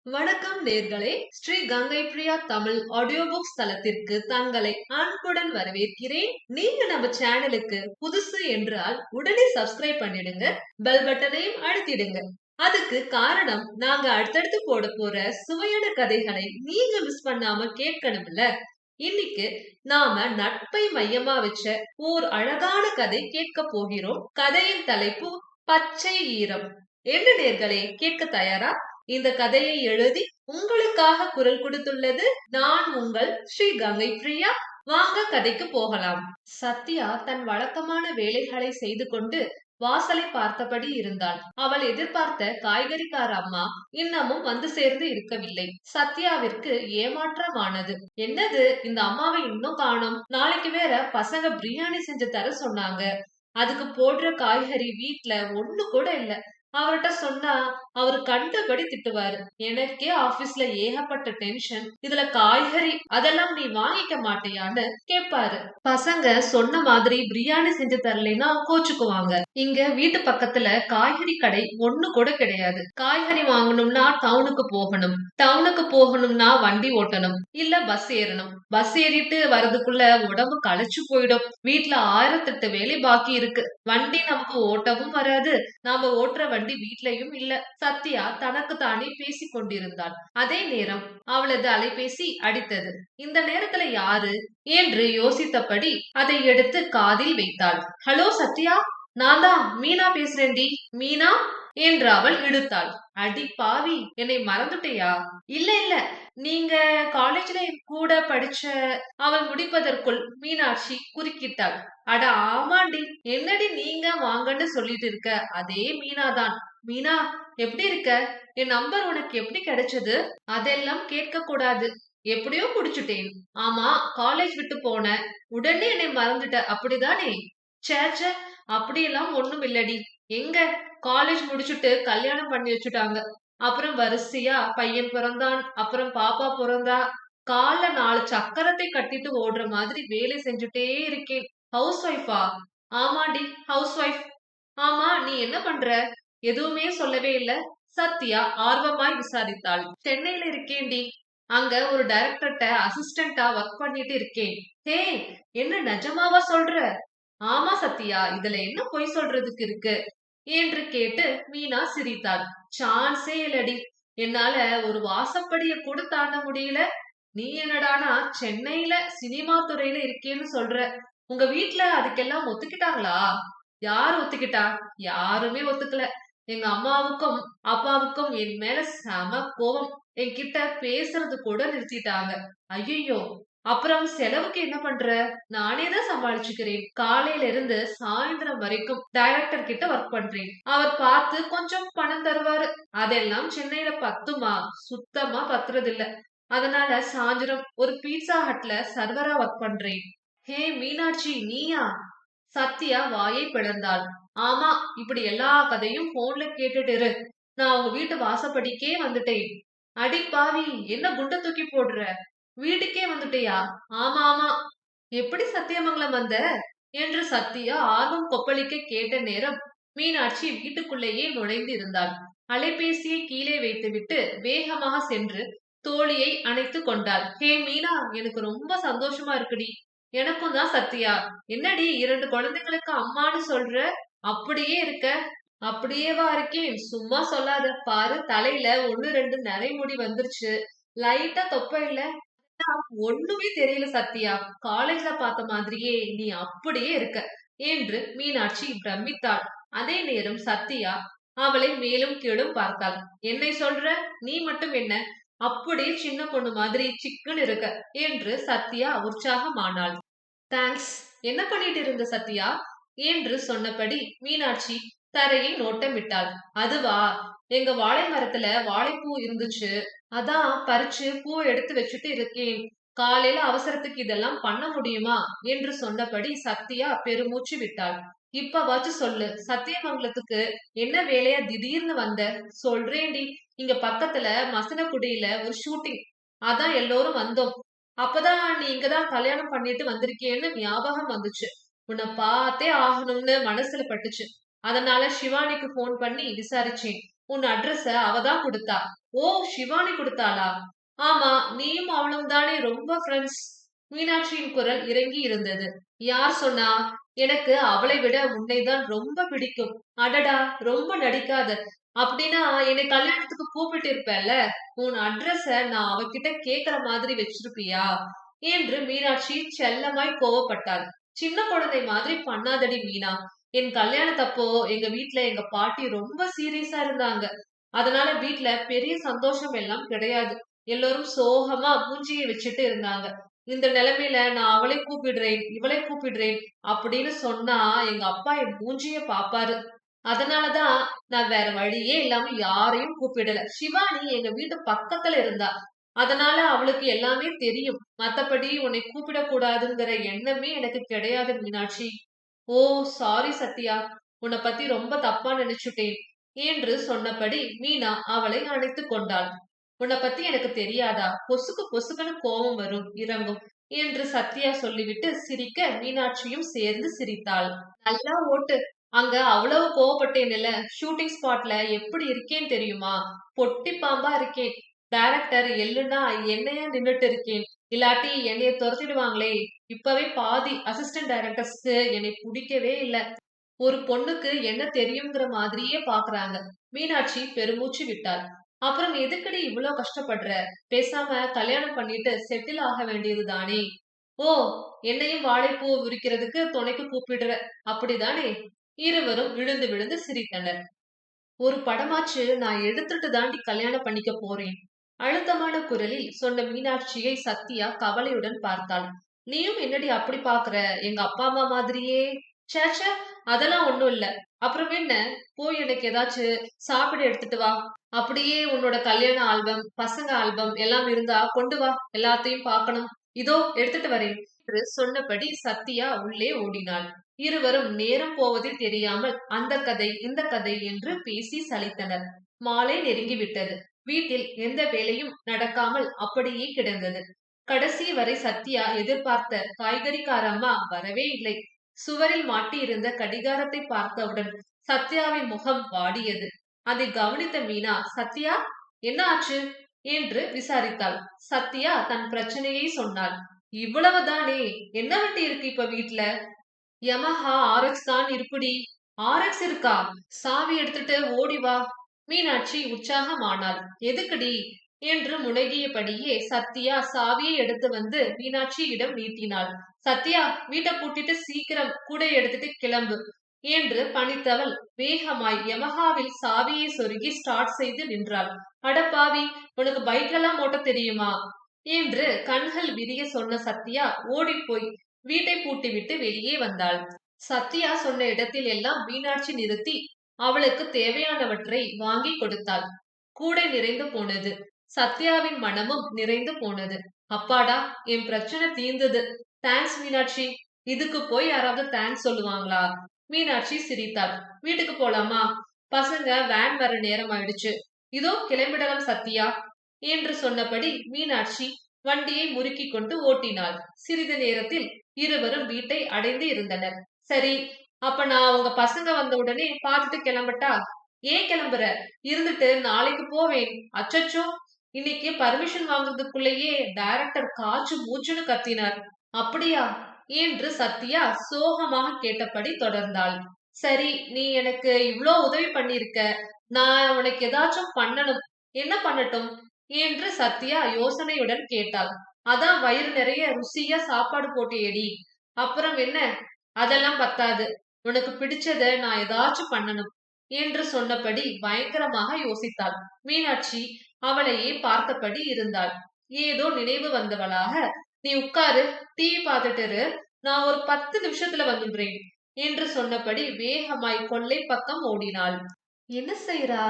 வணக்கம் நேர்களே, Sri Ganga Priya Tamil audio books தளத்திற்கு தங்களை அன்புடன் வரவேற்கிறேன். நீங்க நம்ம சேனலுக்கு புதுசு என்றால் உடனே சப்ஸ்கிரைப் பண்ணிடுங்க, பெல் பட்டனையும் அழுத்திடுங்க. அதுக்கு காரணம் நாங்க அடுத்தடுத்து போட போற சுவையான கதைகளை நீங்க மிஸ் பண்ணாம கேட்கணும்ல. இன்னைக்கு நாம நட்பை மையமா வச்ச ஓர் அழகான கதை கேட்க போகிறோம். கதையின் தலைப்பு பச்சை ஈரம். என்ன நேர்களே, கேட்க தயாரா? இந்த கதையை எழுதி உங்களுக்காக குரல் கொடுத்துள்ளது நான் உங்கள் ஸ்ரீ கங்கை பிரியா. வாங்க கதைக்கு போகலாம். சத்யா தன் வழக்கமான வேலைகளை செய்து கொண்டு வாசலை பார்த்தபடி இருந்தாள். அவள் எதிர்பார்த்த காய்கறிக்கார அம்மா இன்னமும் வந்து சேர்ந்து இருக்கவில்லை. சத்யாவிற்கு ஏமாற்றமானது. என்னது, இந்த அம்மாவை இன்னும் காணோம்? நாளைக்கு வேற பசங்க பிரியாணி செஞ்சு தர சொன்னாங்க. அதுக்கு போடுற காய்கறி வீட்ல ஒண்ணு கூட இல்ல. அவர்கிட்ட சொன்னா அவரு கண்டபடி திட்டுவாரு. எனக்கே ஆபீஸ்ல ஏகப்பட்ட டென்ஷன், இதுல காய்கறி அதெல்லாம் நீ வாங்கிக்க மாட்டியான்னு கேட்பாரு. பசங்க சொன்ன மாதிரி பிரியாணி செஞ்சு தரலைன்னா கோச்சுக்குவாங்க. இங்க வீட்டு பக்கத்துல காய்கறி கடை ஒண்ணு கூட கிடையாது. காய்கறி வாங்கணும்னா டவுனுக்கு போகணும், டவுனுக்கு போகணும்னா வண்டி ஓட்டணும், இல்ல பஸ் ஏறணும். பஸ் ஏறிட்டு வரதுக்குள்ள உடம்பு களைச்சு போயிடும். வீட்டுல 1008 வேலை பாக்கி இருக்கு. வண்டி நமக்கு ஓட்டவும் வராது, நாம ஓட்டுற வண்டி வீட்லயும் இல்ல. சத்யா தனக்கு தானே பேசிக் கொண்டிருந்தாள். அதே நேரம் அவளது அலைபேசி அடித்தது. இந்த நேரத்துல யாரு என்று யோசித்தபடி அதை எடுத்து காதில் வைத்தாள். ஹலோ சத்யா, நான் தான் மீனா பேசுறேன்டி. மீனா என்று அவள் இழுத்தாள். அடி பாவி, என்னை மறந்துட்டியா? இல்ல இல்ல, நீங்க காலேஜ்ல என் கூட படிச்ச. அவள் முடிப்பதற்குள் மீனாட்சி குறுக்கிட்டாள். அட ஆமாண்டி, என்னடி நீங்க வாங்கன்னு சொல்லிட்டு இருக்க? அதே மீனாதான். மீனா, எப்படி இருக்க? என் நம்பர் உனக்கு எப்படி கிடைச்சது? அதெல்லாம் கேட்க கூடாது. எப்படியோ குடிச்சுட்டேன். ஆமா, காலேஜ் விட்டு போன உடனே என்னை மறந்துட்ட, அப்படிதானே? சேச்ச, அப்படியெல்லாம் ஒண்ணும் இல்லடி. எங்க, காலேஜ் முடிச்சுட்டு கல்யாணம் பண்ணி வச்சுட்டாங்க. அப்புறம் வரிசையா பையன் பிறந்தான், அப்புறம் பாப்பா பிறந்தா. கால்ல 4 சக்கரத்தை கட்டிட்டு ஓடுற மாதிரி வேலை செஞ்சுட்டே இருக்கேன். ஹவுஸ் ஒய்ஃபா? ஆமாண்டி, ஹவுஸ் ஒய்ஃப். ஆமா, நீ என்ன பண்ற? எதுவுமே சொல்லவே இல்ல. சத்யா ஆர்வமாய் விசாரித்தாள். சென்னையில இருக்கேன்டி. அங்க ஒரு டைரக்டர்ட்ட அசிஸ்டண்டா ஒர்க் பண்ணிட்டு இருக்கேன். ஹே, என்ன நிஜமாவா சொல்ற? ஆமா சத்யா, இதுல என்ன பொய் சொல்றதுக்கு இருக்கு என்று கேட்டு மீனா சிரித்தாள். சான்ஸே இல்லடி, என்னால ஒரு வாசப்படிய கூட தாண்ட முடியல. நீ என்னடானா சென்னையில சினிமா துறையில இருக்கேன்னு சொல்ற. உங்க வீட்ல அதுக்கெல்லாம் ஒத்துக்கிட்டாங்களா? யார் ஒத்துக்கிட்டா? யாருமே ஒத்துக்கல. எங்க அம்மாவுக்கும் அப்பாவுக்கும் என் மேல செம கோவம். என்கிட்ட பேசுறது கூட நிறுத்திட்டாங்க. ஐயோ, அப்புறம் செலவுக்கு என்ன பண்ற? நானே தான் சமாளிச்சுக்கிறேன். காலையில இருந்து சாயந்தரம் வரைக்கும் டைரக்டர் கிட்ட ஒர்க் பண்றேன். அவர் பார்த்து கொஞ்சம் பணம் தருவாரு. அதெல்லாம் சென்னையில பத்துமா? சுத்தமா பத்துறதில்ல. அதனால சாயந்தரம் ஒரு பீட்சா ஹட்ல சர்வரா ஒர்க் பண்றேன். ஹே மீனாட்சி, நீயா? சத்யா வாயை பிளந்தாள். ஆமா, இப்படி எல்லா கதையும் போன்ல கேட்டுட்டு இரு. நான் உங்க வீட்டு வாசப்படிக்கே வந்துட்டேன். அடி பாவி, என்ன குண்ட தூக்கி போடுற? வீட்டுக்கே வந்துட்டியா? ஆமா ஆமா. எப்படி சத்தியமங்கலம் வந்த என்று சத்யா ஆர்வம் கொப்பளிக்க கேட்ட நேரம் மீனாட்சி வீட்டுக்குள்ளேயே நுழைந்து இருந்தாள். அலைபேசியை கீழே வைத்துவிட்டு வேகமாக சென்று தோழியை அணைத்து கொண்டாள். ஹே மீனா, எனக்கு ரொம்ப சந்தோஷமா இருக்குடி. எனக்கும் தான் சத்யா. என்னடி 2 குழந்தைகளுக்கு அம்மான்னு சொல்ற? அப்படியே இருக்க? அப்படியேவா இருக்கேன், சும்மா சொல்லாத. பாரு, தலையில 1 2 நரைமுடி வந்துருச்சு. லைட்டா தொப்பை இல்ல. ஒண்ணுமே தெரியல சத்யா. காலேஜ்ல பார்த்த மாதிரியே நீ அப்படியே இருக்க என்று மீனாட்சி பிரமித்தாள். அதே நேரம் சத்யா அவளை மேலும் கீழும் பார்த்தாள். என்னை சொல்ற? நீ மட்டும் என்ன அப்படியே சின்ன பொண்ணு மாதிரி சிக்குன்னு இருக்க என்று சத்யா உற்சாகமானாள். தேங்க்ஸ். என்ன பண்ணிட்டு இருந்த சத்யா என்று சொன்னபடி மீனாட்சி தரையை நோட்டமிட்டாள். அதுவா, எங்க வாழை மரத்துல வாழைப்பூ இருந்துச்சு, அதான் பறிச்சு பூ எடுத்து வச்சுட்டு இருக்கேன். காலையில அவசரத்துக்கு இதெல்லாம் பண்ண முடியுமா என்று சொன்னபடி சத்யா பெருமூச்சு விட்டாள். இப்பவாச்சும் சொல்லு, சத்தியமங்கலத்துக்கு என்ன வேலையா திடீர்னு வந்த? சொல்றேன்டி, இங்க பக்கத்துல மசனகுடியில ஒரு ஷூட்டிங், அதான் எல்லோரும் வந்தோம். அப்பதான் நீ இங்கதான் கல்யாணம் பண்ணிட்டு வந்திருக்கேன்னு ஞாபகம் வந்துச்சு. உன்னை பார்த்தே ஆகணும்னு மனசுல பட்டுச்சு. அதனால சிவானிக்கு போன் பண்ணி விசாரிச்சேன். உன் அட்ரஸ அவதான் கொடுத்தா. ஓ, சிவானி கொடுத்தாளா? ஆமா, நீயும் அவளும் தானே ரொம்ப ஃப்ரெண்ட்ஸ். மீனாட்சியின் குரல் இறங்கி இருந்தது. யார் சொன்னா? எனக்கு அவளை விட உன்னைதான் ரொம்ப பிடிக்கும். அடடா, ரொம்ப நடிக்காத. அப்படின்னா என்னை கல்யாணத்துக்கு கூப்பிட்டு இருப்பேல்ல. உன் அட்ரஸ நான் அவகிட்ட கேக்குற மாதிரி வச்சிருப்பியா? என்று மீனாட்சி செல்லமாய் கோவப்பட்டாள். சின்ன குழந்தை மாதிரி பண்ணாதடி மீனா. என் கல்யாணத்தப்போ எங்க வீட்ல எங்க பாட்டி ரொம்ப சீரியஸா இருந்தாங்க. அதனால வீட்ல பெரிய சந்தோஷம் எல்லாம் கிடையாது. எல்லோரும் சோகமா மூஞ்சியை வச்சுட்டு இருந்தாங்க. இந்த நிலைமையில நான் அவளை கூப்பிடுறேன், இவளை கூப்பிடுறேன் அப்படின்னு சொன்னா எங்க அப்பா என் மூஞ்சிய பாப்பாரு. அதனாலதான் நான் வேற வழியே இல்லாம யாரையும் கூப்பிடல. சிவானி எங்க வீட்டு பக்கத்துல இருந்தா. அதனால அவளுக்கு எல்லாமே தெரியும். மத்தபடி உன்னை கூப்பிடக்கூடாதுங்கிற எண்ணமே எனக்கு கிடையாது மீனாட்சி. ஓ, சாரி சத்யா. உன்னை பத்தி ரொம்ப தப்பா நினைச்சுட்டேன் என்று சொன்னபடி மீனா அவளை அணைத்துக் கொண்டாள். உன்னை பத்தி எனக்கு தெரியாதா? பொசுக்கு பொசுக்குன்னு கோபம் வரும், இறங்கும் என்று சத்யா சொல்லிவிட்டு சிரிக்க மீனாட்சியும் சேர்ந்து சிரித்தாள். நல்லா ஓட்டு. அங்க அவ்வளவு கோவப்பட்டேன்ல, ஷூட்டிங் ஸ்பாட்ல எப்படி இருக்கேன் தெரியுமா? பொட்டி பாம்பா இருக்கேன். டைரக்டர் எள்ளுன்னா என்னையா நின்னுட்டு இருக்கேன். இல்லாட்டி என்னைய துரத்திடுவாங்களே. இப்பவே பாதி அசிஸ்டன்ட் டைரக்டர்ஸ்க்கு என்னை பிடிக்கவே இல்ல. ஒரு பொண்ணுக்கு என்ன தெரியுங்கிற மாதிரியே பாக்குறாங்க. மீனாட்சி பெருமூச்சு விட்டாள். அப்புறம் எதுக்கடி இவ்ளோ கஷ்டப்படுற? பேசாம கல்யாணம் பண்ணிட்டு செட்டில் ஆக வேண்டியது தானே? ஓ, என்னையும் வாழைப்பூ விரிக்கிறதுக்கு துணைக்கு கூப்பிடுற, அப்படிதானே? இருவரும் விழுந்து விழுந்து சிரித்தனர். ஒரு படமாச்சு நான் எடுத்துட்டு தாண்டி கல்யாணம் பண்ணிக்க போறேன். அழுத்தமான குரலில் சொன்ன மீனாட்சியை சத்யா கவலையுடன் பார்த்தாள். நீயும் என்னடி அப்படி பாக்குற? எங்க அப்பா அம்மா மாதிரியே. சேச்ச, அதெல்லாம் ஒண்ணும் இல்ல. அப்புறம் என்ன? போய் எனக்கு ஏதாச்சும் சாப்பிட எடுத்துட்டு வா. அப்படியே உன்னோட கல்யாண ஆல்பம், பசங்க ஆல்பம் எல்லாம் இருந்தா கொண்டு வா. எல்லாத்தையும் பார்க்கணும். இதோ எடுத்துட்டு வரேன் என்று சொன்னபடி சத்யா உள்ளே ஓடினாள். இருவரும் நேரம் போவதில் தெரியாமல் அந்த கதை இந்த கதை என்று பேசி சலித்தனர். மாலை நெருங்கிவிட்டது. வீட்டில் எந்த வேலையும் நடக்காமல் அப்படியே கிடந்தது. கடைசி வரை சத்யா எதிர்பார்த்த காய்கறிக்காரம்மா வரவே இல்லை. சுவரில் மாட்டியிருந்த கடிகாரத்தை பார்த்தவுடன் சத்யாவின் முகம் வாடியது. அதை கவனித்த மீனா, சத்யா, என்ன ஆச்சு என்று விசாரித்தாள். சத்யா தன் பிரச்சனையை சொன்னாள். இவ்வளவுதானே? என்ன வண்டி இருக்கு இப்ப வீட்ல? யமஹா ஆர்எக்ஸ் தான் இருக்குடி. ஆர்எக்ஸ் இருக்கா? சாவி எடுத்துட்டு ஓடி வா. மீனாட்சி உற்சாகமானாள். எதுக்குடி என்று முனகியபடியே சத்யா சாவியை எடுத்து வந்து மீனாட்சியிடம் நீட்டினாள். சத்யா, வீட்டை பூட்டிட்டு சீக்கிரம் கூடை எடுத்துட்டு கிளம்பு என்று பணித்தவள் வேகமாய் யமஹாவில் சாவியை சொருகி ஸ்டார்ட் செய்து நின்றாள். அடப்பாவி, உனக்கு பைக்கெல்லாம் ஓட்ட தெரியுமா என்று கண்கள் விரிய சொன்ன சத்யா ஓடிப்போய் வீட்டை பூட்டிவிட்டு வெளியே வந்தாள். சத்யா சொன்ன இடத்தில் எல்லாம் மீனாட்சி நிறுத்தி அவளுக்கு தேவையானவற்றை வாங்கி கொடுத்தாள். கூடை நிறைந்து போனது. சத்யாவின் மனமும் நிறைந்து போனது. அப்பாடா, என் பிரச்சனை தீர்ந்தது. தேங்க்ஸ் மீனாட்சி. இதுக்கு போய் யாராவது தேங்க்ஸ் சொல்லுவாங்களா? மீனாட்சி சிரித்தாள். வீட்டுக்கு போலாமா? பசங்க வேன் வர நேரம் ஆயிடுச்சு. இதோ கிளம்பிடலாம் சத்யா என்று சொன்னபடி மீனாட்சி வண்டியை முறுக்கி கொண்டு ஓட்டினாள். சிறிது நேரத்தில் இருவரும் வீட்டை அடைந்து இருந்தனர். சரி, அப்ப நான் உங்க பசங்க வந்த உடனே பார்த்துட்டு கிளம்பட்டா? ஏன் கிளம்புற? இருந்துட்டு நாளைக்கு போவேன். அச்சச்சோ, இன்னைக்கு பர்மிஷன் வாங்குறதுக்குள்ளேயே டைரக்டர் காச்சு மூச்சுன்னு கத்தினார். அப்படியா என்று சத்யா சோகமாக கேட்டபடி தொடர்ந்தாள். சரி, நீ எனக்கு இவ்ளோ உதவி பண்ணிருக்க. நான் உனக்கு ஏதாச்சும் பண்ணணும். என்ன பண்ணட்டும் என்று சத்யா யோசனையுடன் கேட்டாள். அதான் வயிறு நிறைய ருசியா சாப்பாடு போட்டியேடி. அப்புறம் என்ன? அதெல்லாம் பத்தாது. உனக்கு பிடிச்சத நான் ஏதாச்சும் பண்ணணும் என்று சொன்னபடி பயங்கரமாக யோசித்தாள். மீனாட்சி அவளையே பார்த்தபடி இருந்தாள். ஏதோ நினைவு வந்தவளாக, நீ உட்காரு, டிவி பார்த்துட்டு இரு, நான் ஒரு 10 நிமிஷத்துல வந்துடுறேன் என்று சொன்னபடி வேகமாய் கொல்லை பக்கம் ஓடினாள். என்ன செய்றா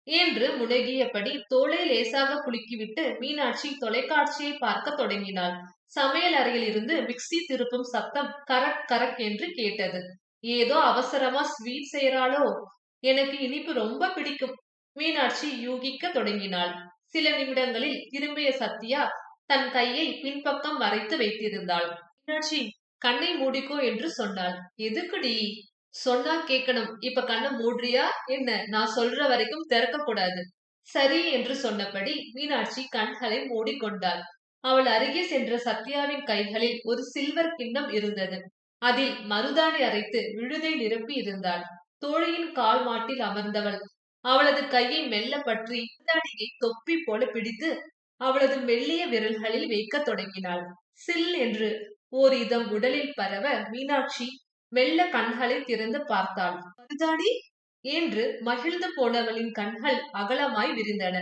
என்று முனகியபடி தோளை லேசாக குலுக்கிவிட்டு மீனாட்சி தொலைக்காட்சியை பார்க்க தொடங்கினாள். சமையல் அறையில் இருந்து மிக்ஸி திருப்பும் சத்தம் கரக் கரக் என்று கேட்டது. ஏதோ அவசரமா ஸ்வீட் செய்யறாளோ? எனக்கு இனிப்பு ரொம்ப பிடிக்கும். மீனாட்சி யூகிக்க தொடங்கினாள். சில நிமிடங்களில் திரும்பிய சத்யா தன் கையை பின்பக்கம் மறைத்து வைத்திருந்தாள். மீனாட்சி, கண்ணை மூடிக்கோ என்று சொன்னாள். எதுக்குடி? சொன்னா கேட்கணும். இப்ப கண்ண மூடுறியா என்ன? நான் சொல்ற வரைக்கும் திறக்க கூடாது. சரி என்று சொன்னபடி மீனாட்சி கண்களை மூடிக்கொண்டாள். அவள் அருகே சென்ற சத்யாவின் கைகளில் ஒரு சில்வர் கிண்ணம் இருந்தது. அதில் மருதாணி அரைத்து விழுதை நிரப்பி இருந்தாள். தோழியின் கால் மாட்டில் அமர்ந்தவள் அவளது கையை மெல்ல பற்றி மருதாணியை தொப்பி போல பிடித்து அவளது மெல்லிய விரல்களில் வைக்கத் தொடங்கினாள். சில் என்று ஓர் இதம் உடலில் பரவ மீனாட்சி மெல்ல கண்களை திறந்து பார்த்தாள். மருதாணி என்று மகிழ்ந்து போனவளின் கண்கள் அகலமாய் விரிந்தன.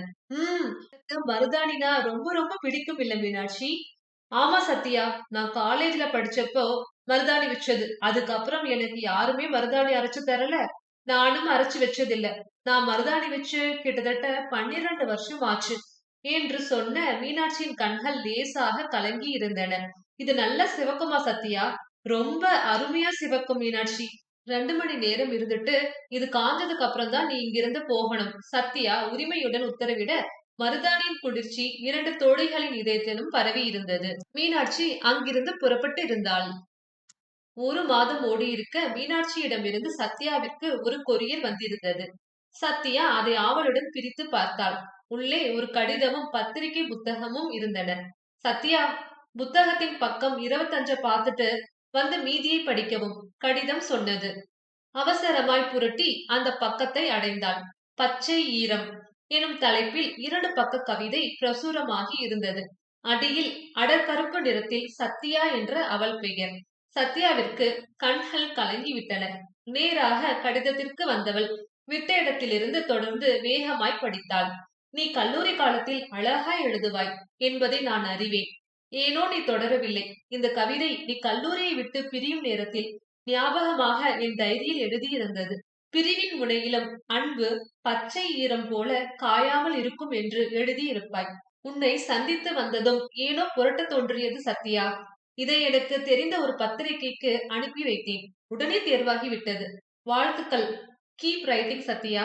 எனக்கு மருதாணினா ரொம்ப ரொம்ப பிடிக்கும் இல்ல மீனாட்சி. ஆமா சத்யா, நான் காலேஜ்ல படிச்சப்போ மருதாணி வச்சது. அதுக்கப்புறம் எனக்கு யாருமே மருதாணி அரைச்சு தரல. நானும் அரைச்சு வச்சதில்ல. நான் மருதாணி வச்சு கிட்டத்தட்ட 12 வருஷம் ஆச்சு என்று சொன்ன மீனாட்சியின் கண்கள் லேசாக கலங்கி இருந்தன. இது நல்லா சிவக்குமா சத்யா? ரொம்ப அருமையா சிவக்கும் மீனாட்சி. 2 மணி நேரம் இருந்துட்டு இது காஞ்சதுக்கு அப்புறம் தான் நீ இங்கிருந்து போகணும். சத்யா உரிமையுடன் உத்தரவிட மருதாணியின் குளிர்ச்சி 2 தோழிகளின் இதயத்திலும் பரவி இருந்தது. மீனாட்சி அங்கிருந்து புறப்பட்டு இருந்தாள். 1 மாதம் ஓடியிருக்க மீனாட்சியிடமிருந்து சத்யாவிற்கு ஒரு கொரியர் வந்திருந்தது. சத்யா அதை ஆவலுடன் பிரித்து பார்த்தாள். உள்ளே ஒரு கடிதமும் பத்திரிகை புத்தகமும் இருந்தன. சத்யா, புத்தகத்தின் பக்கம் 25 பார்த்துட்டு வந்து மீதியை படிக்கவும் கடிதம் சொன்னது. அவசரமாய் புரட்டி அந்த பக்கத்தை அடைந்தாள். பச்சை ஈரம் எனும் தலைப்பில் 2 பக்க கவிதை பிரசுரமாகி இருந்தது. அடியில் அடற்கருப்பு நிறத்தில் சத்யா என்ற அவள் பெயர். சத்யாவிற்கு கண்கள் கலங்கிவிட்டன. நேராக கடிதத்திற்கு வந்தவள் விட்ட இடத்திலிருந்து தொடர்ந்து வேகமாய் படித்தாள். நீ கல்லூரி காலத்தில் அழகாய் எழுதுவாய் என்பதை நான் அறிவேன். ஏனோ நீ தொடரவில்லை. இந்த கவிதை நீ கல்லூரியை விட்டு பிரியும் நேரத்தில் ஞாபகமாக என் டைரியில் எழுதியிருந்தது. பிரிவின் முனையிலும் அன்பு பச்சை ஈரம் போல காயாமல் இருக்கும் என்று எழுதியிருப்பாய். உன்னை சந்தித்து வந்ததும் ஏனோ புரட்ட தோன்றியது சத்யா. இதை எனக்கு தெரிந்த ஒரு பத்திரிகைக்கு அனுப்பி வைத்தேன். உடனே தேர்வாகி விட்டது. வாழ்த்துக்கள். Keep writing Sathya.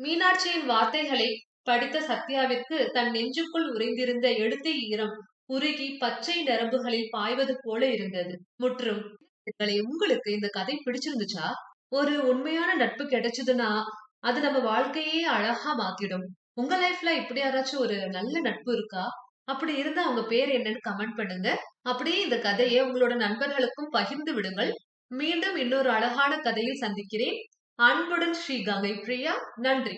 மீனாட்சியின் வார்த்தைகளை படித்த சத்யாவிற்கு தன் நெஞ்சுக்குள் உறைந்திருந்த எழுத்து ஈரம் உருகி பச்சை நரம்புகளில் பாய்வது போல இருந்தது. முற்றும். உங்களுக்கு இந்த கதை பிடிச்சிருந்துச்சா? ஒரு உண்மையான நட்பு கிடைச்சதுன்னா அது நம்ம வாழ்க்கையே அழகா மாத்திடும். உங்க லைஃப்ல இப்படி யாராச்சும் ஒரு நல்ல நட்பு இருக்கா? அப்படி இருந்தா அவங்க பேர் என்னன்னு கமெண்ட் பண்ணுங்க. அப்படியே இந்த கதையை உங்களோட நண்பர்களுக்கும் பகிர்ந்து விடுங்கள். மீண்டும் இன்னொரு அழகான கதையில் சந்திக்கிறேன். அன்புடன் ஸ்ரீ கங்கை பிரியா. நன்றி.